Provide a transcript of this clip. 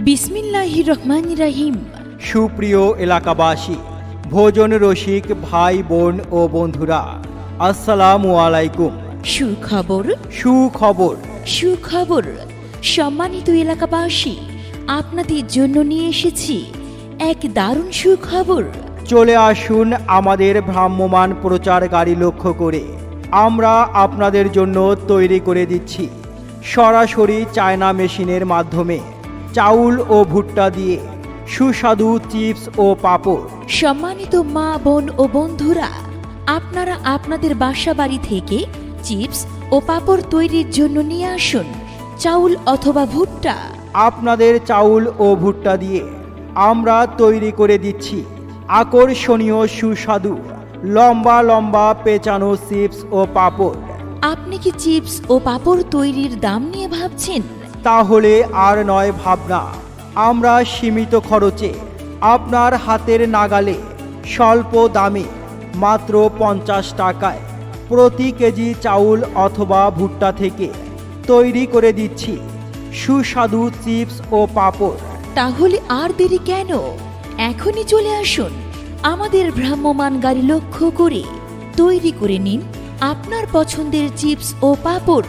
বিসমিল্লাহির রহমানির রহিম। সুপ্রিয় এলাকাবাসী, ভোজন রসিক ভাই বোন ও বন্ধুরা, আসসালামু আলাইকুম। সুখবর সুখবর। সুখবর সম্মানিত এলাকাবাসী, আপনাদের জন্য নিয়ে এসেছি এক দারুণ সুখবর। চলে আসুন আমাদের ভ্রাম্যমাণ প্রচার গাড়ি লক্ষ্য করে আমরা আপনাদের জন্য তৈরি করে দিচ্ছি সরাসরি চায়না মেশিনের মাধ্যমে চাউল ও ভুট্টা দিয়ে সুস্বাদু চিপস ও পাঁপড়। সম্মানিত মা বোন ও বন্ধুরা, আপনারা আপনাদের বাসা বাড়ি থেকে চিপস ও পাঁপড় তৈরির জন্য নিয়ে আসুন চাউল অথবা ভুট্টা। আপনাদের চাউল ও ভুট্টা দিয়ে আমরা তৈরি করে দিচ্ছি আকর্ষণীয় সুস্বাদু লম্বা লম্বা পেঁচানো চিপস ও পাঁপড়। আপনি কি চিপস ও পাঁপড় তৈরির দাম নিয়ে ভাবছেন? তাহলে আর নয় ভাবনা, আমরা সীমিত খরচে আপনার হাতের নাগালে স্বল্প দামে মাত্র 50 টাকায় প্রতি কেজি চাউল অথবা ভুট্টা থেকে তৈরি করে দিচ্ছি সুস্বাদু চিপস ও পাঁপড়। তাহলে আর দেরি কেন? এখনই চলে আসুন আমাদের ভ্রাম্যমাণ গাড়ি লক্ষ্য করে তৈরি করে নিন আপনার পছন্দের চিপস ও পাঁপড়।